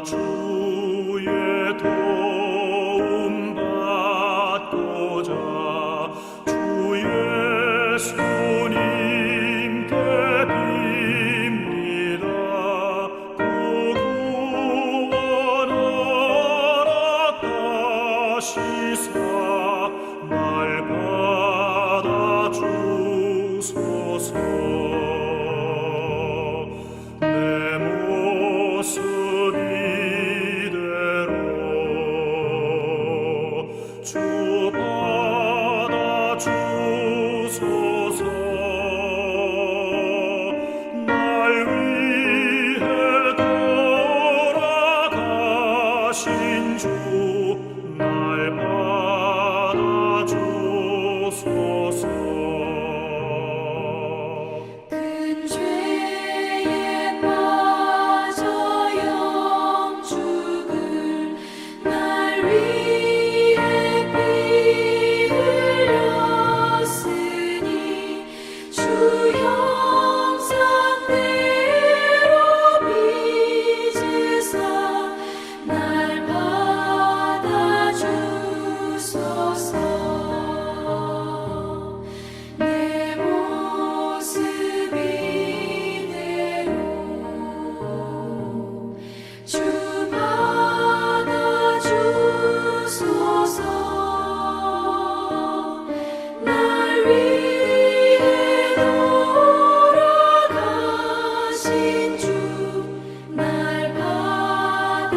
주의 도움 받고자 주 예수님께 빕니다. 구원 허락하시사 날 받아주소서. 내 모습 이대로 주 받아주소서. 날 위해 돌아가신 주 날 받아주소서. 큰 죄에 빠져 영죽을 날 위해 피 흘렸으니 주 형상대로 빚으사 날 받아주소서. 내 모습 이대로 주 받아주소서. 날 위해 돌아가신 주 날 받아주소서.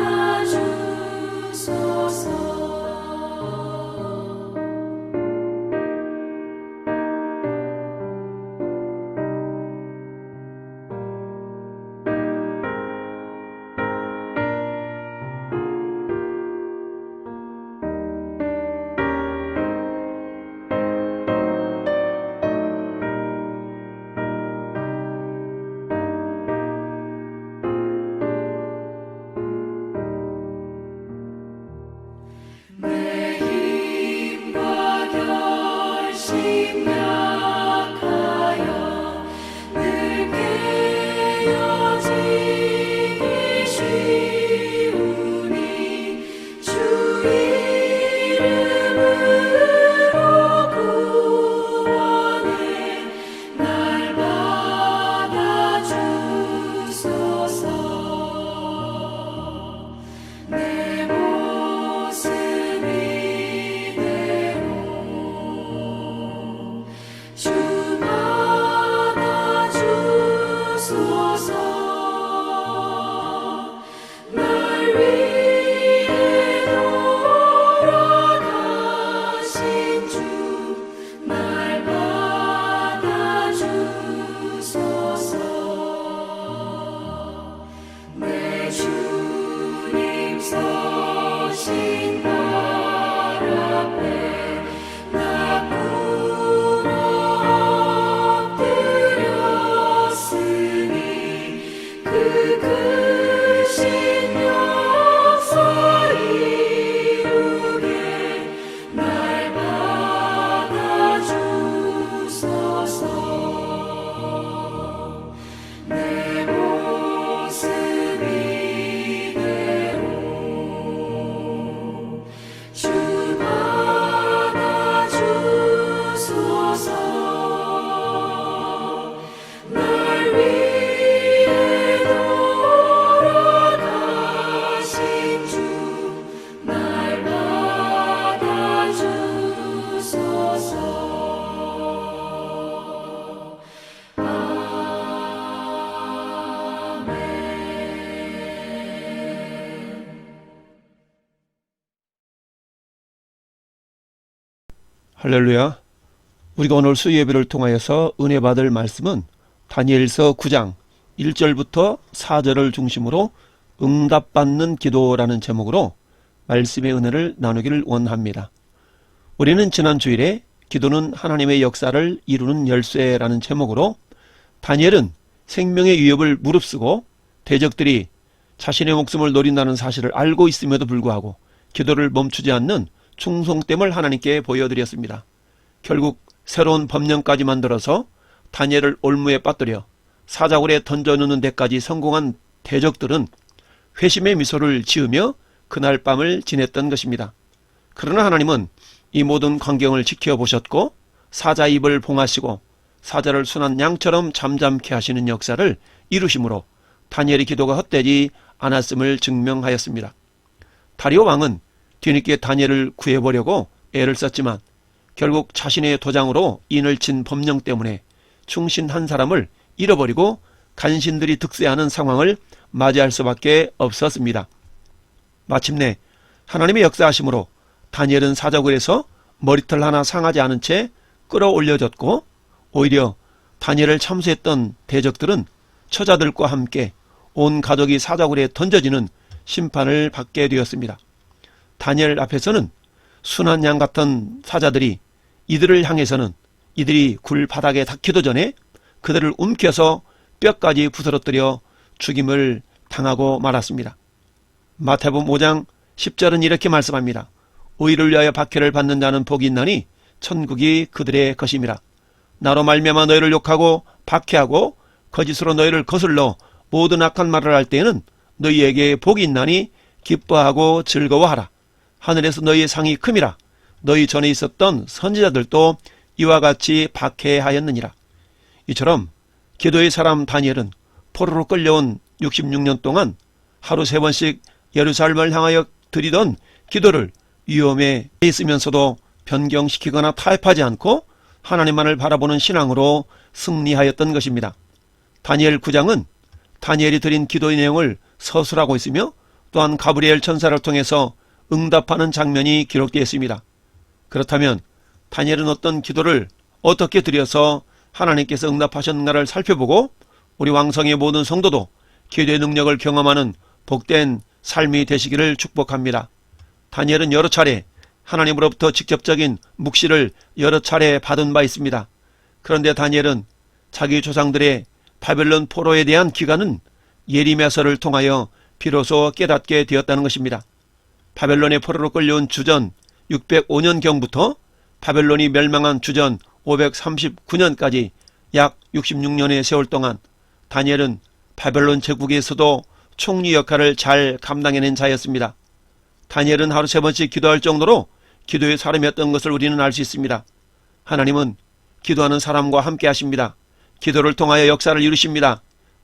내 힘과 결심 약하여 늘 깨어지기 쉬우니 주 이름으로 구원해 날 받아주소서. 내 모습 이대로 주 받아주소서. 날 위해 돌아가신 주 날 받아주소서. 내 주님 서신 발 앞에 나 꿇어 엎드렸으니 그 크신 역사 이루게 날 받아주소서. 내 모습 이대로 주 받아주소서. 날 위해 돌아가신 주 날 받아주소서. 아멘. 할렐루야. 우리가 오늘 수예배를 통하여서 은혜 받을 말씀은 다니엘서 9장 1절부터 4절을 중심으로 응답받는 기도라는 제목으로 말씀의 은혜를 나누기를 원합니다. 우리는 지난 주일에 기도는 하나님의 역사를 이루는 열쇠라는 제목으로 다니엘은 생명의 위협을 무릅쓰고 대적들이 자신의 목숨을 노린다는 사실을 알고 있음에도 불구하고 기도를 멈추지 않는 충성됨을 하나님께 보여드렸습니다. 결국 새로운 법령까지 만들어서 다니엘을 올무에 빠뜨려 사자굴에 던져넣는 데까지 성공한 대적들은 회심의 미소를 지으며 그날 밤을 지냈던 것입니다. 그러나 하나님은 이 모든 광경을 지켜보셨고 사자 입을 봉하시고 사자를 순한 양처럼 잠잠케 하시는 역사를 이루심으로 다니엘의 기도가 헛되지 않았음을 증명하였습니다. 다리오 왕은 뒤늦게 다니엘을 구해보려고 애를 썼지만 결국 자신의 도장으로 인을 친 법령 때문에 충신 한 사람을 잃어버리고 간신들이 득세하는 상황을 맞이할 수밖에 없었습니다. 마침내 하나님의 역사하심으로 다니엘은 사자굴에서 머리털 하나 상하지 않은 채 끌어올려졌고 오히려 다니엘을 참수했던 대적들은 처자들과 함께 온 가족이 사자굴에 던져지는 심판을 받게 되었습니다. 다니엘 앞에서는 순한 양 같은 사자들이 이들을 향해서는 이들이 굴 바닥에 닿기도 전에 그들을 움켜서 뼈까지 부스러뜨려 죽임을 당하고 말았습니다. 마태복음 5장 10절은 이렇게 말씀합니다. 의를 위하여 박해를 받는 자는 복이 있나니 천국이 그들의 것임이라. 나로 말미암아 너희를 욕하고 박해하고 거짓으로 너희를 거슬러 모든 악한 말을 할 때에는 너희에게 복이 있나니 기뻐하고 즐거워하라. 하늘에서 너희의 상이 큼이라. 너희 전에 있었던 선지자들도 이와 같이 박해하였느니라. 이처럼 기도의 사람 다니엘은 포로로 끌려온 66년 동안 하루 3번씩 예루살렘을 향하여 드리던 기도를 위험에 있으면서도 변경시키거나 타협하지 않고 하나님만을 바라보는 신앙으로 승리하였던 것입니다. 다니엘 9장은 다니엘이 드린 기도의 내용을 서술하고 있으며 또한 가브리엘 천사를 통해서 응답하는 장면이 기록되어 있습니다. 그렇다면 다니엘은 어떤 기도를 어떻게 드려서 하나님께서 응답하셨는가를 살펴보고 우리 왕성의 모든 성도도 기도의 능력을 경험하는 복된 삶이 되시기를 축복합니다. 다니엘은 여러 차례 하나님으로부터 직접적인 묵시를 여러 차례 받은 바 있습니다. 그런데 다니엘은 자기 조상들의 바벨론 포로에 대한 기간은 예리미야서를 통하여 비로소 깨닫게 되었다는 것입니다. 바벨론의 포로로 끌려온 주전 605년경부터 바벨론이 멸망한 주전 539년까지 약 66년의 세월 동안 다니엘은 바벨론 제국에서도 총리 역할을 잘 감당해낸 자였습니다. 다니엘은 하루 3번씩 기도할 정도로 기도의 사람이었던 것을 우리는 알 수 있습니다. 하나님은 기도하는 사람과 함께 하십니다. 기도를 통하여 역사를 이루십니다.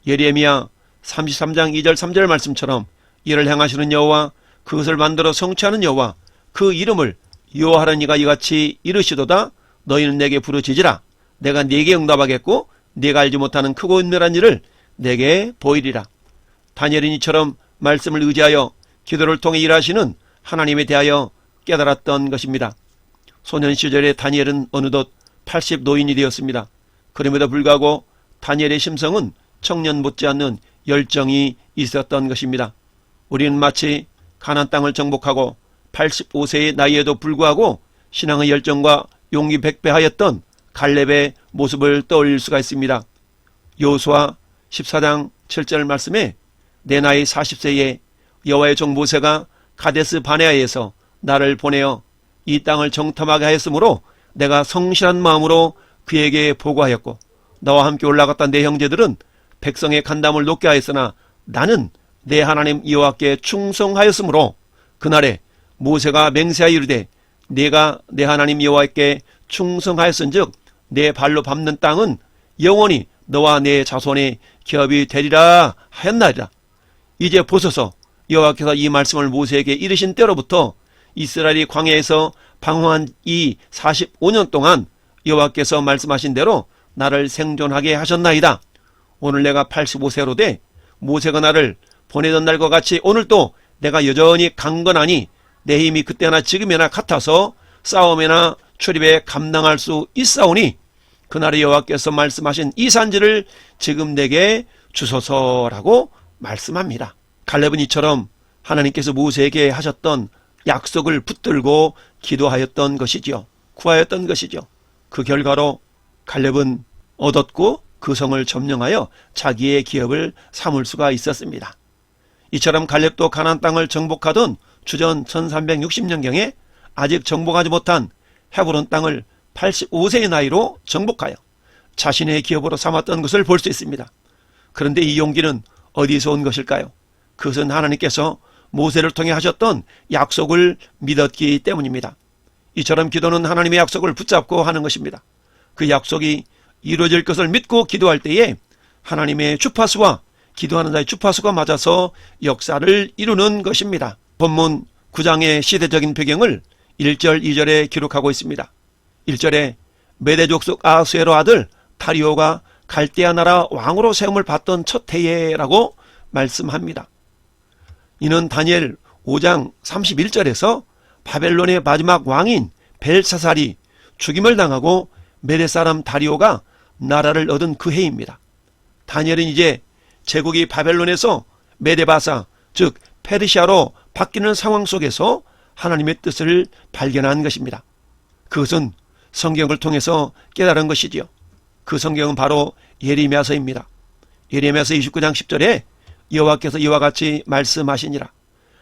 예레미야 33장 2절 3절 말씀처럼 이를 행하시는 여호와 그것을 만들어 성취하는 여호와 그 이름을 여호와하는 이가 이같이 이르시도다. 너희는 내게 부르짖으라. 내가 네게 응답하겠고 네가 알지 못하는 크고 은밀한 일을 내게 보이리라. 다니엘은 이처럼 말씀을 의지하여 기도를 통해 일하시는 하나님에 대하여 깨달았던 것입니다. 소년 시절에 다니엘은 어느덧 80 노인이 되었습니다. 그럼에도 불구하고 다니엘의 심성은 청년 못지않는 열정이 있었던 것입니다. 우리는 마치 가나안 땅을 정복하고 85세의 나이에도 불구하고 신앙의 열정과 용기 백배하였던 갈렙의 모습을 떠올릴 수가 있습니다. 여호수아 14장 7절 말씀에 내 나이 40세에 여호와의 종 모세가 가데스 바네아에서 나를 보내어 이 땅을 정탐하게 하였으므로 내가 성실한 마음으로 그에게 보고하였고 나와 함께 올라갔던 내 형제들은 백성의 간담을 높게 하였으나 나는 내 하나님 여호와께 충성하였으므로 그날에 모세가 맹세하여 이르되 내가 내 하나님 여호와께 충성하였은즉 내 발로 밟는 땅은 영원히 너와 내 자손의 기업이 되리라 하였나이다. 이제 보소서 여호와께서 이 말씀을 모세에게 이르신 때로부터 이스라엘이 광야에서 방황한 이 45년 동안 여호와께서 말씀하신 대로 나를 생존하게 하셨나이다. 오늘 내가 85세로 돼 모세가 나를 보내던 날과 같이 오늘도 내가 여전히 강건하니 내 힘이 그때나 지금이나 같아서 싸움이나 출입에 감당할 수 있사오니 그날의 여호와께서 말씀하신 이 산지를 지금 내게 주소서라고 말씀합니다. 갈렙은 이처럼 하나님께서 모세에게 하셨던 약속을 붙들고 기도하였던 것이지요. 구하였던 것이죠. 그 결과로 갈렙은 얻었고 그 성을 점령하여 자기의 기업을 삼을 수가 있었습니다. 이처럼 갈렙도 가나안 땅을 정복하던 주전 1360년경에 아직 정복하지 못한 헤브론 땅을 85세의 나이로 정복하여 자신의 기업으로 삼았던 것을 볼 수 있습니다. 그런데 이 용기는 어디서 온 것일까요? 그것은 하나님께서 모세를 통해 하셨던 약속을 믿었기 때문입니다. 이처럼 기도는 하나님의 약속을 붙잡고 하는 것입니다. 그 약속이 이루어질 것을 믿고 기도할 때에 하나님의 주파수와 기도하는 자의 주파수가 맞아서 역사를 이루는 것입니다. 본문 9장의 시대적인 배경을 1절, 2절에 기록하고 있습니다. 1절에 메대 족속 아수에로 아들 다리오가 갈대아 나라 왕으로 세움을 받던 첫 해에라고 말씀합니다. 이는 다니엘 5장 31절에서 바벨론의 마지막 왕인 벨사살이 죽임을 당하고 메대 사람 다리오가 나라를 얻은 그 해입니다. 다니엘은 이제 제국이 바벨론에서 메데바사, 즉 페르시아로 바뀌는 상황 속에서 하나님의 뜻을 발견한 것입니다. 그것은 성경을 통해서 깨달은 것이지요. 그 성경은 바로 예레미야서입니다. 예레미야서 29장 10절에 여호와께서 이와 같이 말씀하시니라.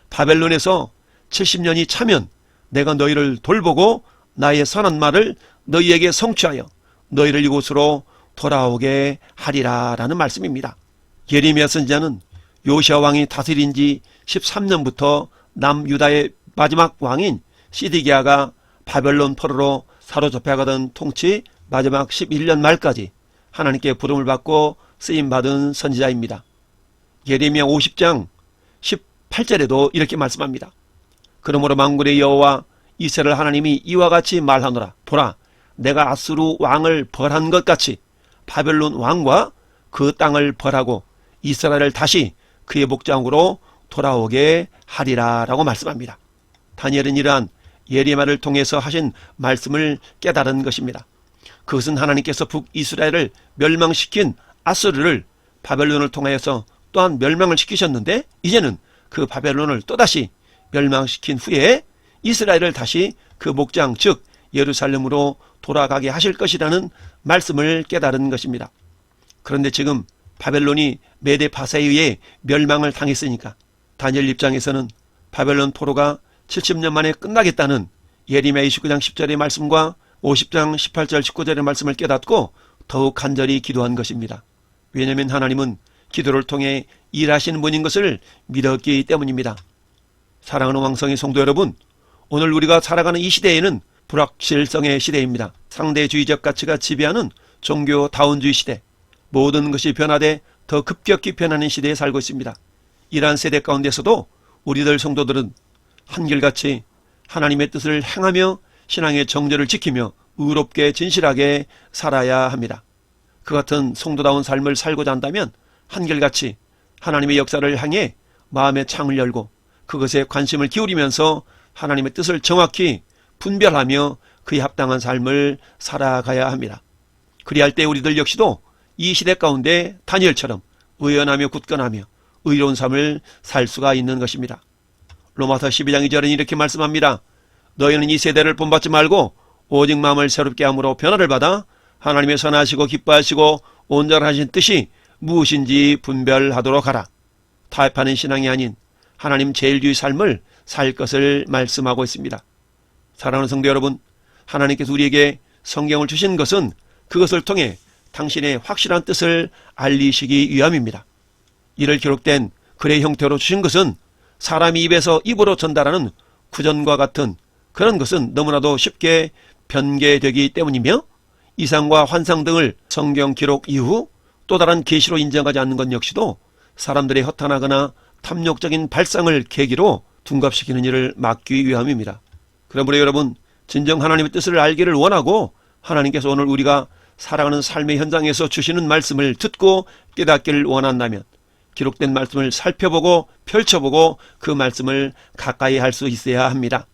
바벨론에서 70년이 차면 내가 너희를 돌보고 나의 선한 말을 너희에게 성취하여 너희를 이곳으로 돌아오게 하리라 라는 말씀입니다. 예레미야 선지자는 요시야 왕이 다스린 지 13년부터 남유다의 마지막 왕인 시드기야가 바벨론 포로로 사로잡혀가던 통치 마지막 11년 말까지 하나님께 부름을 받고 쓰임받은 선지자입니다. 예레미야 50장 18절에도 이렇게 말씀합니다. 그러므로 만군의 여호와 이스라엘 하나님이 이와 같이 말하노라. 보라, 내가 아수르 왕을 벌한 것 같이 바벨론 왕과 그 땅을 벌하고 이스라엘을 다시 그의 목장으로 돌아오게 하리라 라고 말씀합니다. 다니엘은 이러한 예레미야를 통해서 하신 말씀을 깨달은 것입니다. 그것은 하나님께서 북이스라엘을 멸망시킨 아수르를 바벨론을 통하여서 또한 멸망을 시키셨는데 이제는 그 바벨론을 또다시 멸망시킨 후에 이스라엘을 다시 그 목장 즉 예루살렘으로 돌아가게 하실 것이라는 말씀을 깨달은 것입니다. 그런데 지금 바벨론이 메데파사에 의해 멸망을 당했으니까 다니엘 입장에서는 바벨론 포로가 70년 만에 끝나겠다는 예레미야 29장 10절의 말씀과 50장 18절 19절의 말씀을 깨닫고 더욱 간절히 기도한 것입니다. 왜냐하면 하나님은 기도를 통해 일하시는 분인 것을 믿었기 때문입니다. 사랑하는 왕성의 성도 여러분, 오늘 우리가 살아가는 이 시대에는 불확실성의 시대입니다. 상대주의적 가치가 지배하는 종교다운주의 시대, 모든 것이 변화돼 더 급격히 변하는 시대에 살고 있습니다. 이러한 세대 가운데서도 우리들 성도들은 한결같이 하나님의 뜻을 행하며 신앙의 정절을 지키며 의롭게 진실하게 살아야 합니다. 그 같은 성도다운 삶을 살고자 한다면 한결같이 하나님의 역사를 향해 마음의 창을 열고 그것에 관심을 기울이면서 하나님의 뜻을 정확히 분별하며 그에 합당한 삶을 살아가야 합니다. 그리할 때 우리들 역시도 이 시대 가운데 다니엘처럼 의연하며 굳건하며 의로운 삶을 살 수가 있는 것입니다. 로마서 12장 2절은 이렇게 말씀합니다. 너희는 이 세대를 본받지 말고 오직 마음을 새롭게 함으로 변화를 받아 하나님의 선하시고 기뻐하시고 온전하신 뜻이 무엇인지 분별하도록 하라. 타협하는 신앙이 아닌 하나님 제일주의 삶을 살 것을 말씀하고 있습니다. 사랑하는 성도 여러분, 하나님께서 우리에게 성경을 주신 것은 그것을 통해 당신의 확실한 뜻을 알리시기 위함입니다. 이를 기록된 글의 형태로 주신 것은 사람이 입에서 입으로 전달하는 구전과 같은 그런 것은 너무나도 쉽게 변개되기 때문이며 이상과 환상 등을 성경 기록 이후 또 다른 계시로 인정하지 않는 것 역시도 사람들의 허탄하거나 탐욕적인 발상을 계기로 둔갑시키는 일을 막기 위함입니다. 그러므로 여러분, 진정 하나님의 뜻을 알기를 원하고 하나님께서 오늘 우리가 살아가는 삶의 현장에서 주시는 말씀을 듣고 깨닫기를 원한다면 기록된 말씀을 살펴보고 펼쳐보고 그 말씀을 가까이 할 수 있어야 합니다.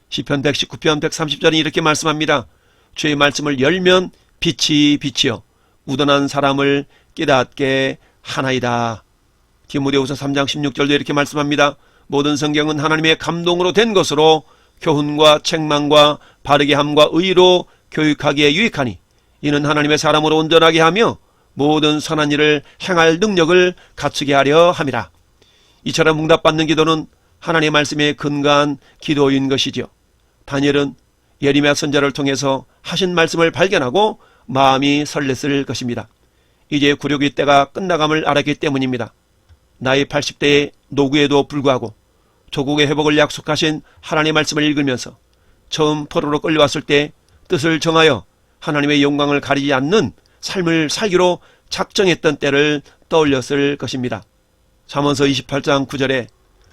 시편 119편 130절은 이렇게 말씀합니다. 주의 말씀을 열면 빛이 빛이요 우둔한 사람을 깨닫게 하나이다. 디모데후서 3장 16절도 이렇게 말씀합니다. 모든 성경은 하나님의 감동으로 된 것으로 교훈과 책망과 바르게 함과 의로 교육하기에 유익하니 이는 하나님의 사람으로 온전하게 하며 모든 선한 일을 행할 능력을 갖추게 하려 함이라. 이처럼 응답받는 기도는 하나님의 말씀에 근거한 기도인 것이지요. 다니엘은 예레미야 선지자를 통해서 하신 말씀을 발견하고 마음이 설렜을 것입니다. 이제 굴욕의 때가 끝나감을 알았기 때문입니다. 나이 80대의 노구에도 불구하고 조국의 회복을 약속하신 하나님의 말씀을 읽으면서 처음 포로로 끌려왔을 때 뜻을 정하여 하나님의 영광을 가리지 않는 삶을 살기로 작정했던 때를 떠올렸을 것입니다. 잠언서 28장 9절에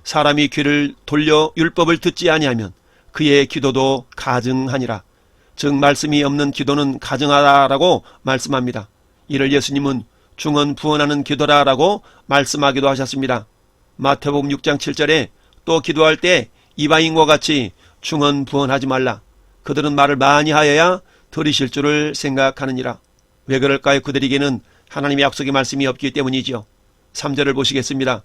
사람이 귀를 돌려 율법을 듣지 아니하면 그의 기도도 가증하니라. 즉 말씀이 없는 기도는 가증하다라고 말씀합니다. 이를 예수님은 중언부언하는 기도라라고 말씀하기도 하셨습니다. 마태복음 6장 7절에 또 기도할 때 이방인과 같이 중언부언하지 말라. 그들은 말을 많이 하여야 들으실 줄을 생각하느니라. 왜 그럴까요? 그들에게는 하나님의 약속의 말씀이 없기 때문이지요. 3절을 보시겠습니다.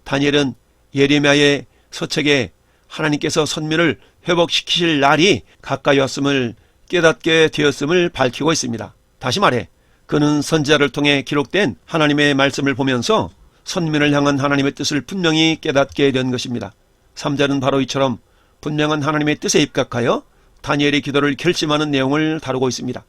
다니엘은 예레미야의 서책에 하나님께서 선민을 회복시키실 날이 가까이 왔음을 깨닫게 되었음을 밝히고 있습니다. 다시 말해 그는 선지자를 통해 기록된 하나님의 말씀을 보면서 선민을 향한 하나님의 뜻을 분명히 깨닫게 된 것입니다. 3절은 바로 이처럼 분명한 하나님의 뜻에 입각하여 다니엘의 기도를 결심하는 내용을 다루고 있습니다.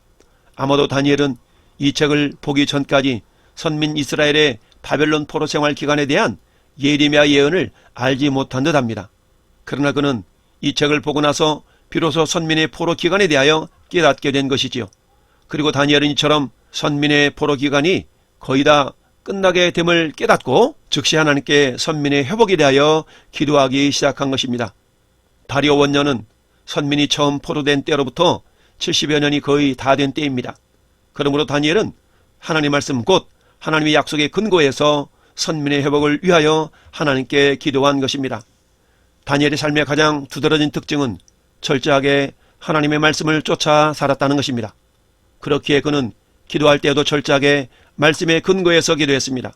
아마도 다니엘은 이 책을 보기 전까지 선민 이스라엘의 바벨론 포로 생활 기간에 대한 예레미야 예언을 알지 못한 듯합니다. 그러나 그는 이 책을 보고 나서 비로소 선민의 포로 기간에 대하여 깨닫게 된 것이지요. 그리고 다니엘은 이처럼 선민의 포로 기간이 거의 다 끝나게 됨을 깨닫고 즉시 하나님께 선민의 회복에 대하여 기도하기 시작한 것입니다. 다리오 원년은 선민이 처음 포로된 때로부터 70여 년이 거의 다 된 때입니다. 그러므로 다니엘은 하나님의 말씀 곧 하나님의 약속의 근거에서 선민의 회복을 위하여 하나님께 기도한 것입니다. 다니엘의 삶의 가장 두드러진 특징은 철저하게 하나님의 말씀을 쫓아 살았다는 것입니다. 그렇기에 그는 기도할 때에도 철저하게 말씀의 근거에서 기도했습니다.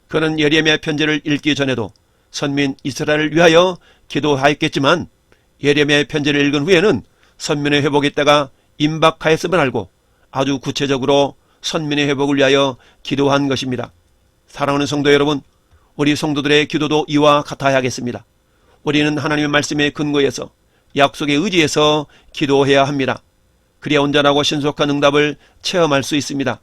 그는 예레미야 편지를 읽기 전에도 선민 이스라엘을 위하여 기도하였겠지만 예레미야 편지를 읽은 후에는 선민의 회복의 때가 임박하였음을 알고 아주 구체적으로 선민의 회복을 위하여 기도한 것입니다. 사랑하는 성도 여러분, 우리 성도들의 기도도 이와 같아야겠습니다. 우리는 하나님의 말씀의 근거에서 약속의 의지에서 기도해야 합니다. 그래야 온전하고 신속한 응답을 체험할 수 있습니다.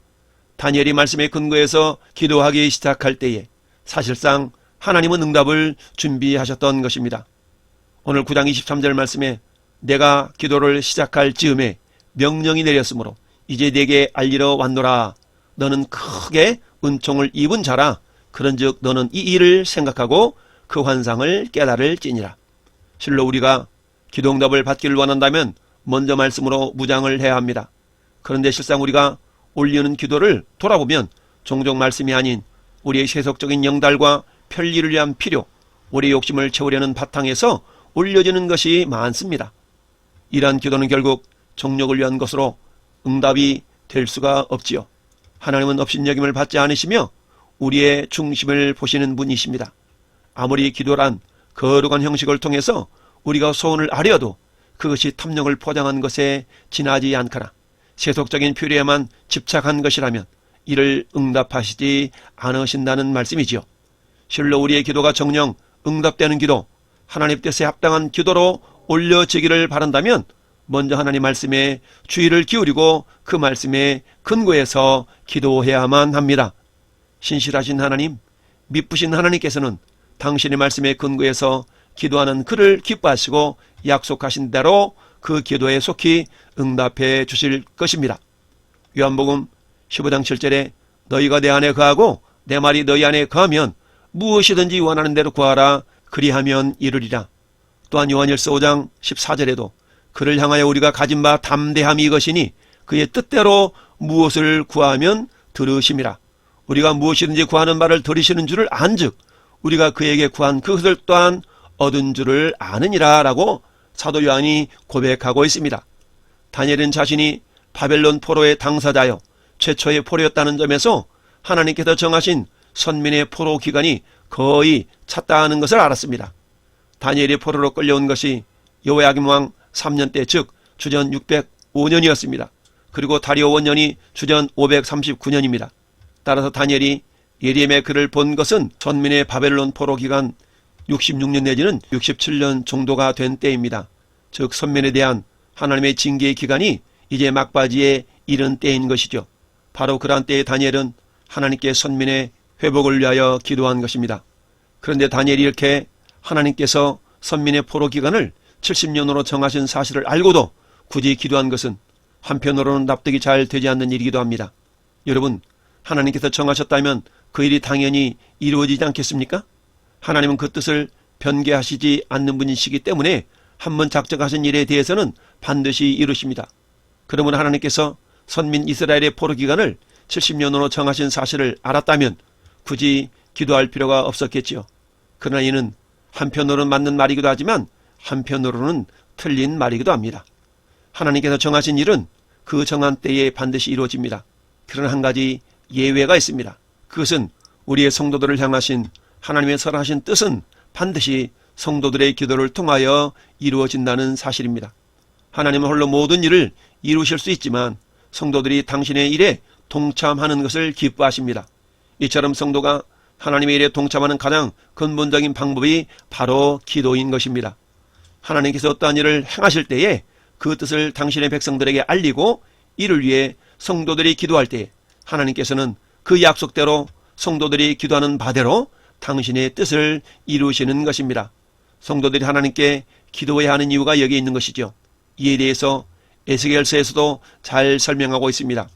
다니엘이 말씀의 근거에서 기도하기 시작할 때에 사실상 하나님은 응답을 준비하셨던 것입니다. 오늘 9장 23절 말씀에 내가 기도를 시작할 즈음에 명령이 내렸으므로 이제 내게 알리러 왔노라. 너는 크게 은총을 입은 자라. 그런즉 너는 이 일을 생각하고 그 환상을 깨달을지니라. 실로 우리가 기도응답을 받기를 원한다면 먼저 말씀으로 무장을 해야 합니다. 그런데 실상 우리가 올리는 기도를 돌아보면 종종 말씀이 아닌 우리의 세속적인 영달과 편리를 위한 필요, 우리의 욕심을 채우려는 바탕에서 올려지는 것이 많습니다. 이러한 기도는 결국 정욕을 위한 것으로 응답이 될 수가 없지요. 하나님은 업신여김을 받지 않으시며 우리의 중심을 보시는 분이십니다. 아무리 기도란 거룩한 형식을 통해서 우리가 소원을 아뢰어도 그것이 탐욕을 포장한 것에 지나지 않거나 세속적인 필요에만 집착한 것이라면 이를 응답하시지 않으신다는 말씀이지요. 실로 우리의 기도가 정녕 응답되는 기도, 하나님 뜻에 합당한 기도로 올려지기를 바란다면 먼저 하나님 말씀에 주의를 기울이고 그 말씀에 근거해서 기도해야만 합니다. 신실하신 하나님, 미쁘신 하나님께서는 당신의 말씀에 근거해서 기도하는 그를 기뻐하시고 약속하신 대로 그 기도에 속히 응답해 주실 것입니다. 요한복음 15장 7절에 너희가 내 안에 거하고 내 말이 너희 안에 거하면 무엇이든지 원하는 대로 구하라. 그리하면 이루리라. 또한 요한일서 5장 14절에도 그를 향하여 우리가 가진 바 담대함이 이것이니 그의 뜻대로 무엇을 구하면 들으심이라. 우리가 무엇이든지 구하는 바를 들으시는 줄을 안즉 우리가 그에게 구한 그것을 또한 얻은 줄을 아느니라 라고 사도 요한이 고백하고 있습니다. 다니엘은 자신이 바벨론 포로의 당사자여 최초의 포로였다는 점에서 하나님께서 정하신 선민의 포로 기간이 거의 찼다는 것을 알았습니다. 다니엘이 포로로 끌려온 것이 여호야김 왕 3년 때 즉 주전 605년이었습니다. 그리고 다리오 원년이 주전 539년입니다. 따라서 다니엘이 예레미야의 글을 본 것은 선민의 바벨론 포로 기간 66년 내지는 67년 정도가 된 때입니다. 즉 선민에 대한 하나님의 징계의 기간이 이제 막바지에 이른 때인 것이죠. 바로 그러한 때에 다니엘은 하나님께 선민의 회복을 위하여 기도한 것입니다. 그런데 다니엘이 이렇게 하나님께서 선민의 포로 기간을 70년으로 정하신 사실을 알고도 굳이 기도한 것은 한편으로는 납득이 잘 되지 않는 일이기도 합니다. 여러분, 하나님께서 정하셨다면 그 일이 당연히 이루어지지 않겠습니까? 하나님은 그 뜻을 변개하시지 않는 분이시기 때문에 한번 작정하신 일에 대해서는 반드시 이루십니다. 그러므로 하나님께서 선민 이스라엘의 포로 기간을 70년으로 정하신 사실을 알았다면 굳이 기도할 필요가 없었겠지요. 그러나 이는 한편으로는 맞는 말이기도 하지만 한편으로는 틀린 말이기도 합니다. 하나님께서 정하신 일은 그 정한 때에 반드시 이루어집니다. 그러나 한 가지 예외가 있습니다. 그것은 우리의 성도들을 향하신 하나님의 설하신 뜻은 반드시 성도들의 기도를 통하여 이루어진다는 사실입니다. 하나님은 홀로 모든 일을 이루실 수 있지만 성도들이 당신의 일에 동참하는 것을 기뻐하십니다. 이처럼 성도가 하나님의 일에 동참하는 가장 근본적인 방법이 바로 기도인 것입니다. 하나님께서 어떠한 일을 행하실 때에 그 뜻을 당신의 백성들에게 알리고 이를 위해 성도들이 기도할 때에 하나님께서는 그 약속대로 성도들이 기도하는 바대로 당신의 뜻을 이루시는 것입니다. 성도들이 하나님께 기도해야 하는 이유가 여기에 있는 것이죠. 이에 대해서 에스겔서에서도 잘 설명하고 있습니다.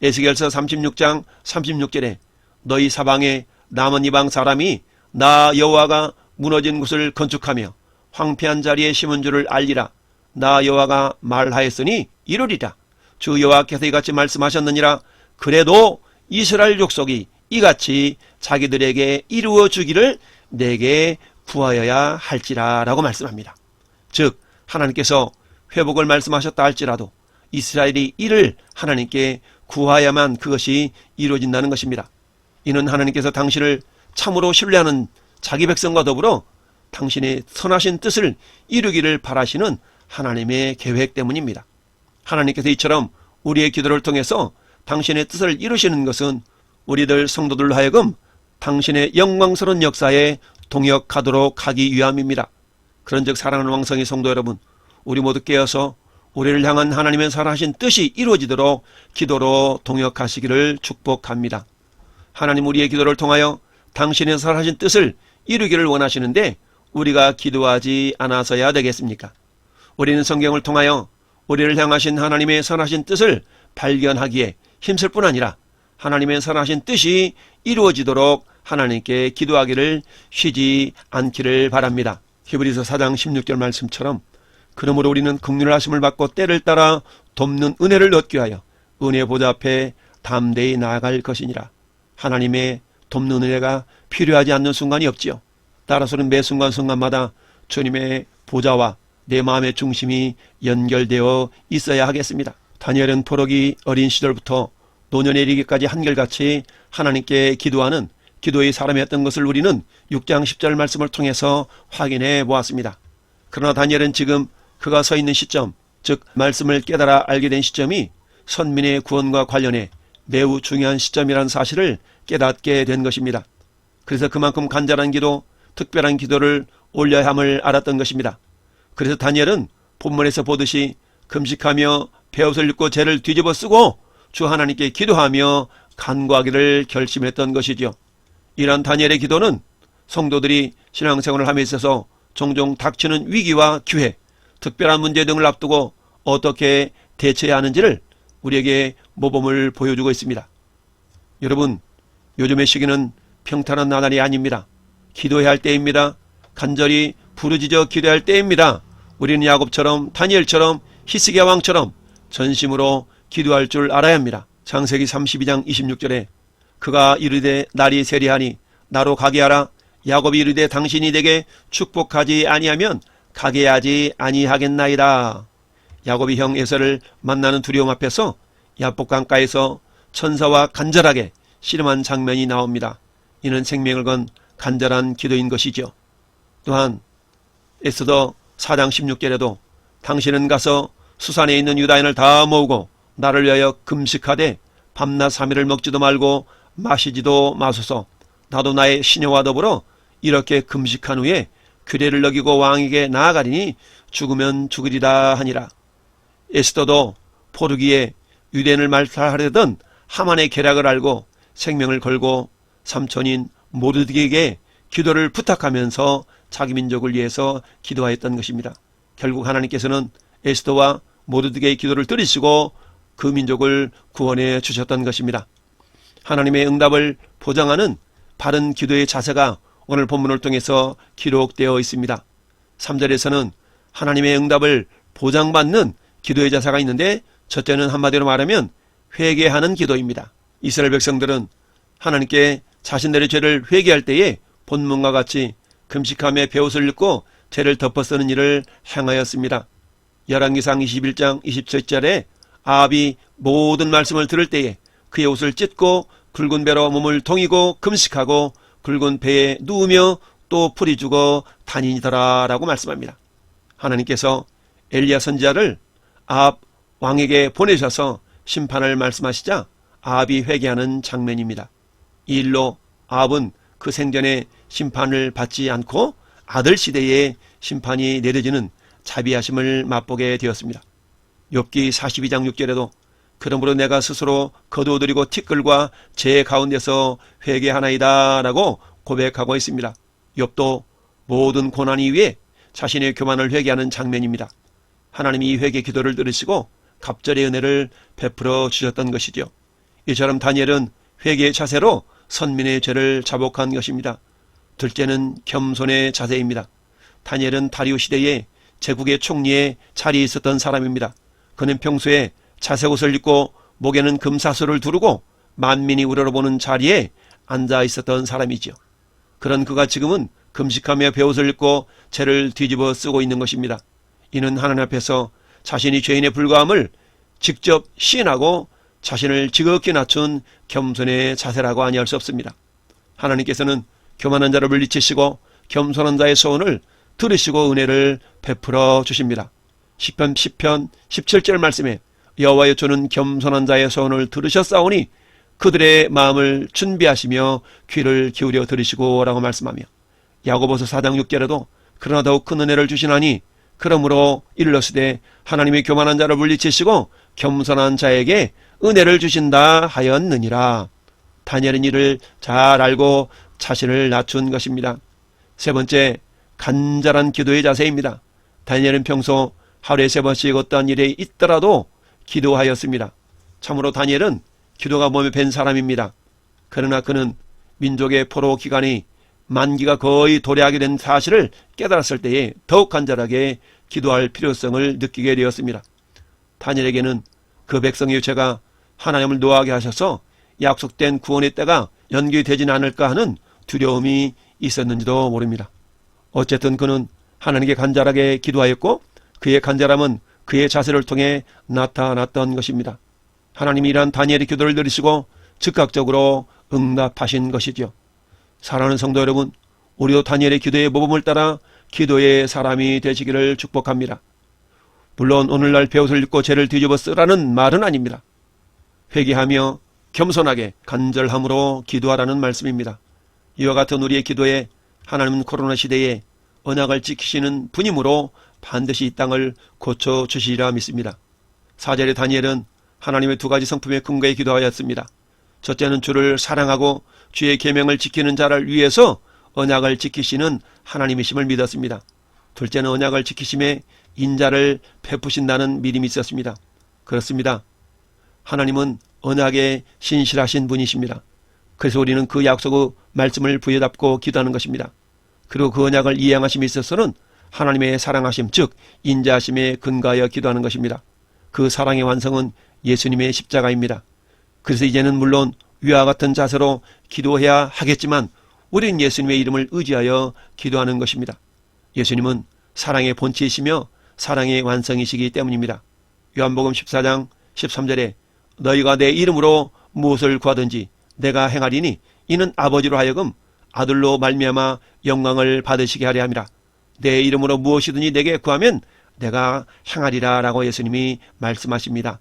에스겔서 36장 36절에 너희 사방에 남은 이방 사람이 나 여호와가 무너진 곳을 건축하며 황폐한 자리에 심은 줄을 알리라. 나 여호와가 말하였으니 이루리라. 주 여호와께서 이같이 말씀하셨느니라. 그래도 이스라엘 족속이 이같이 자기들에게 이루어 주기를 내게 구하여야 할지라 라고 말씀합니다. 즉 하나님께서 회복을 말씀하셨다 할지라도 이스라엘이 이를 하나님께 구하야만 그것이 이루어진다는 것입니다. 이는 하나님께서 당신을 참으로 신뢰하는 자기 백성과 더불어 당신의 선하신 뜻을 이루기를 바라시는 하나님의 계획 때문입니다. 하나님께서 이처럼 우리의 기도를 통해서 당신의 뜻을 이루시는 것은 우리들 성도들로 하여금 당신의 영광스러운 역사에 동역하도록 하기 위함입니다. 그런즉 사랑하는 왕성의 성도 여러분, 우리 모두 깨어서 우리를 향한 하나님의 선하신 뜻이 이루어지도록 기도로 동역하시기를 축복합니다. 하나님 우리의 기도를 통하여 당신의 선하신 뜻을 이루기를 원하시는데 우리가 기도하지 않아서야 되겠습니까? 우리는 성경을 통하여 우리를 향하신 하나님의 선하신 뜻을 발견하기에 힘쓸 뿐 아니라 하나님의 선하신 뜻이 이루어지도록 하나님께 기도하기를 쉬지 않기를 바랍니다. 히브리서 4장 16절 말씀처럼 그러므로 우리는 긍휼을 하심을 받고 때를 따라 돕는 은혜를 얻기 위하여 은혜 보좌 앞에 담대히 나아갈 것이니라. 하나님의 돕는 은혜가 필요하지 않는 순간이 없지요. 따라서는 매 순간순간마다 주님의 보좌와 내 마음의 중심이 연결되어 있어야 하겠습니다. 다니엘은 포로기 어린 시절부터 노년에 이르기까지 한결같이 하나님께 기도하는 기도의 사람이었던 것을 우리는 6장 10절 말씀을 통해서 확인해 보았습니다. 그러나 다니엘은 지금 그가 서 있는 시점, 즉 말씀을 깨달아 알게 된 시점이 선민의 구원과 관련해 매우 중요한 시점이라는 사실을 깨닫게 된 것입니다. 그래서 그만큼 간절한 기도, 특별한 기도를 올려야 함을 알았던 것입니다. 그래서 다니엘은 본문에서 보듯이 금식하며 베옷을 입고 죄를 뒤집어 쓰고 주 하나님께 기도하며 간구하기를 결심했던 것이죠. 이러한 다니엘의 기도는 성도들이 신앙생활을 함에 있어서 종종 닥치는 위기와 기회, 특별한 문제 등을 앞두고 어떻게 대처해야 하는지를 우리에게 모범을 보여주고 있습니다. 여러분, 요즘의 시기는 평탄한 나날이 아닙니다. 기도해야 할 때입니다. 간절히 부르짖어 기도할 때입니다. 우리는 야곱처럼 다니엘처럼 히스기야 왕처럼 전심으로 기도할 줄 알아야 합니다. 창세기 32장 26절에 그가 이르되 날이 세리하니 나로 가게 하라. 야곱이 이르되 당신이 내게 축복하지 아니하면 가게 하지 아니하겠나이다. 야곱이 형 에서를 만나는 두려움 앞에서 야복 강가에서 천사와 간절하게 씨름한 장면이 나옵니다. 이는 생명을 건 간절한 기도인 것이죠. 또한 에스더 4장 16절에도 당신은 가서 수산에 있는 유다인을 다 모으고 나를 위하여 금식하되 밤낮 3일을 먹지도 말고 마시지도 마소서. 나도 나의 시녀와 더불어 이렇게 금식한 후에 규례를 어기고 왕에게 나아가리니 죽으면 죽으리라 하니라. 에스더도 포르기에 유대인을 말살하려던 하만의 계략을 알고 생명을 걸고 삼촌인 모르드게에게 기도를 부탁하면서 자기 민족을 위해서 기도하였던 것입니다. 결국 하나님께서는 에스더와 모르드게의 기도를 들으시고 그 민족을 구원해 주셨던 것입니다. 하나님의 응답을 보장하는 바른 기도의 자세가 오늘 본문을 통해서 기록되어 있습니다. 3절에서는 하나님의 응답을 보장받는 기도의 자세가 있는데, 첫째는 한마디로 말하면 회개하는 기도입니다. 이스라엘 백성들은 하나님께 자신들의 죄를 회개할 때에 본문과 같이 금식하며 베옷을 입고 죄를 덮어쓰는 일을 행하였습니다. 열왕기상 21장 27절에 아합이 모든 말씀을 들을 때에 그의 옷을 찢고 굵은 배로 몸을 동이고 금식하고 굵은 배에 누우며 또 풀이 죽어 다니더라 라고 말씀합니다. 하나님께서 엘리야 선지자를 아합 왕에게 보내셔서 심판을 말씀하시자 아합이 회개하는 장면입니다. 이 일로 아합은 그 생전에 심판을 받지 않고 아들 시대에 심판이 내려지는 자비하심을 맛보게 되었습니다. 욥기 42장 6절에도 그러므로 내가 스스로 거두어들이고 티끌과 제 가운데서 회개하나이다 라고 고백하고 있습니다. 욥도 모든 고난 이후에 자신의 교만을 회개하는 장면입니다. 하나님이 이 회개 기도를 들으시고 갑절의 은혜를 베풀어 주셨던 것이죠. 이처럼 다니엘은 회개의 자세로 선민의 죄를 자복한 것입니다. 둘째는 겸손의 자세입니다. 다니엘은 다리오 시대에 제국의 총리에 자리에 있었던 사람입니다. 그는 평소에 자색옷을 입고 목에는 금사슬을 두르고 만민이 우러러보는 자리에 앉아 있었던 사람이죠. 그런 그가 지금은 금식하며 베옷을 입고 죄를 뒤집어 쓰고 있는 것입니다. 이는 하나님 앞에서 자신이 죄인에 불과함을 직접 시인하고 자신을 지극히 낮춘 겸손의 자세라고 아니할 수 없습니다. 하나님께서는 교만한 자를 물리치시고 겸손한 자의 소원을 들으시고 은혜를 베풀어 주십니다. 시편 10편 17절 말씀에 여호와여 주는 겸손한 자의 소원을 들으셨사오니 그들의 마음을 준비하시며 귀를 기울여 들으시고 라고 말씀하며, 야고보서 4장 6절에도 그러나 더욱 큰 은혜를 주시나니 그러므로 일러스되 하나님이 교만한 자를 물리치시고 겸손한 자에게 은혜를 주신다 하였느니라. 다니엘은 이를 잘 알고 자신을 낮춘 것입니다. 세 번째, 간절한 기도의 자세입니다. 다니엘은 평소 하루에 3번씩 어떠한 일에 있더라도 기도하였습니다. 참으로 다니엘은 기도가 몸에 밴 사람입니다. 그러나 그는 민족의 포로 기간이 만기가 거의 도래하게 된 사실을 깨달았을 때에 더욱 간절하게 기도할 필요성을 느끼게 되었습니다. 다니엘에게는 그 백성의 죄가 하나님을 노하게 하셔서 약속된 구원의 때가 연기되지는 않을까 하는 두려움이 있었는지도 모릅니다. 어쨌든 그는 하나님께 간절하게 기도하였고 그의 간절함은 그의 자세를 통해 나타났던 것입니다. 하나님이 이러한 다니엘의 기도를 들으시고 즉각적으로 응답하신 것이죠. 사랑하는 성도 여러분, 우리도 다니엘의 기도의 모범을 따라 기도의 사람이 되시기를 축복합니다. 물론 오늘날 베옷을 입고 죄를 뒤집어 쓰라는 말은 아닙니다. 회개하며 겸손하게 간절함으로 기도하라는 말씀입니다. 이와 같은 우리의 기도에 하나님은 코로나 시대에 언약을 지키시는 분이므로 반드시 이 땅을 고쳐주시리라 믿습니다. 4절에 다니엘은 하나님의 두 가지 성품에 근거해 기도하였습니다. 첫째는 주를 사랑하고 주의 계명을 지키는 자를 위해서 언약을 지키시는 하나님이심을 믿었습니다. 둘째는 언약을 지키심에 인자를 베푸신다는 믿음이 있었습니다. 그렇습니다. 하나님은 언약에 신실하신 분이십니다. 그래서 우리는 그 약속의 말씀을 부여잡고 기도하는 것입니다. 그리고 그 언약을 이행하심에 있어서는 하나님의 사랑하심, 즉 인자하심에 근거하여 기도하는 것입니다. 그 사랑의 완성은 예수님의 십자가입니다. 그래서 이제는 물론 위와 같은 자세로 기도해야 하겠지만 우리는 예수님의 이름을 의지하여 기도하는 것입니다. 예수님은 사랑의 본체이시며 사랑의 완성이시기 때문입니다. 요한복음 14장 13절에 너희가 내 이름으로 무엇을 구하든지 내가 행하리니 이는 아버지로 하여금 아들로 말미암아 영광을 받으시게 하려 함이라. 내 이름으로 무엇이든지 내게 구하면 내가 행하리라 라고 예수님이 말씀하십니다.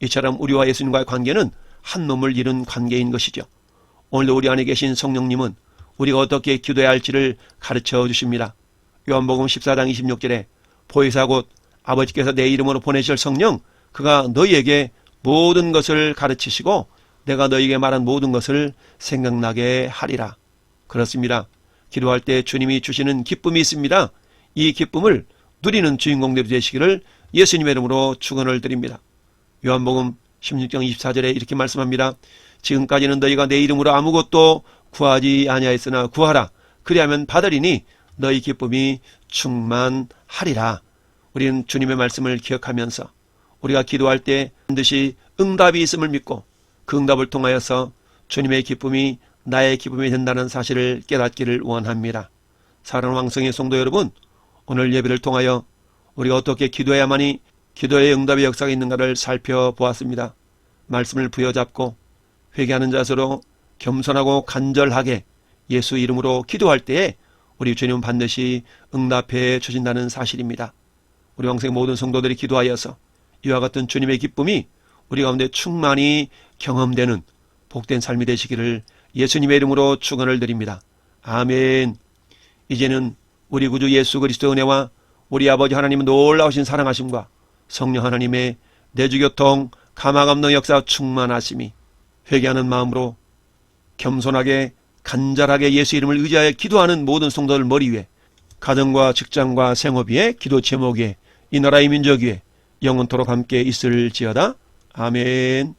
이처럼 우리와 예수님과의 관계는 한 몸을 이룬 관계인 것이죠. 오늘도 우리 안에 계신 성령님은 우리가 어떻게 기도해야 할지를 가르쳐 주십니다. 요한복음 14장 26절에 보혜사 곧 아버지께서 내 이름으로 보내실 성령 그가 너희에게 모든 것을 가르치시고 내가 너희에게 말한 모든 것을 생각나게 하리라. 그렇습니다. 기도할 때 주님이 주시는 기쁨이 있습니다. 이 기쁨을 누리는 주인공들이 되시기를 예수님의 이름으로 축원을 드립니다. 요한복음 16장 24절에 이렇게 말씀합니다. 지금까지는 너희가 내 이름으로 아무것도 구하지 아니하였으나 구하라. 그리하면 받으리니 너희 기쁨이 충만하리라. 우리는 주님의 말씀을 기억하면서 우리가 기도할 때 반드시 응답이 있음을 믿고 그 응답을 통하여서 주님의 기쁨이 나의 기쁨이 된다는 사실을 깨닫기를 원합니다. 사랑하는 왕성의 성도 여러분, 오늘 예배를 통하여 우리가 어떻게 기도해야만이 기도의 응답의 역사가 있는가를 살펴보았습니다. 말씀을 부여잡고 회개하는 자세로 겸손하고 간절하게 예수 이름으로 기도할 때에 우리 주님은 반드시 응답해 주신다는 사실입니다. 우리 왕성의 모든 성도들이 기도하여서 이와 같은 주님의 기쁨이 우리 가운데 충만히 경험되는 복된 삶이 되시기를 예수님의 이름으로 축원을 드립니다. 아멘. 이제는 우리 구주 예수 그리스도의 은혜와 우리 아버지 하나님의 놀라우신 사랑하심과 성령 하나님의 내주교통 감화감동 역사 충만하심이 회개하는 마음으로 겸손하게 간절하게 예수 이름을 의지하여 기도하는 모든 성도들 머리 위에 가정과 직장과 생업 위에 기도 제목 위에 이 나라의 민족 위에 영원토록 함께 있을지어다. 아멘.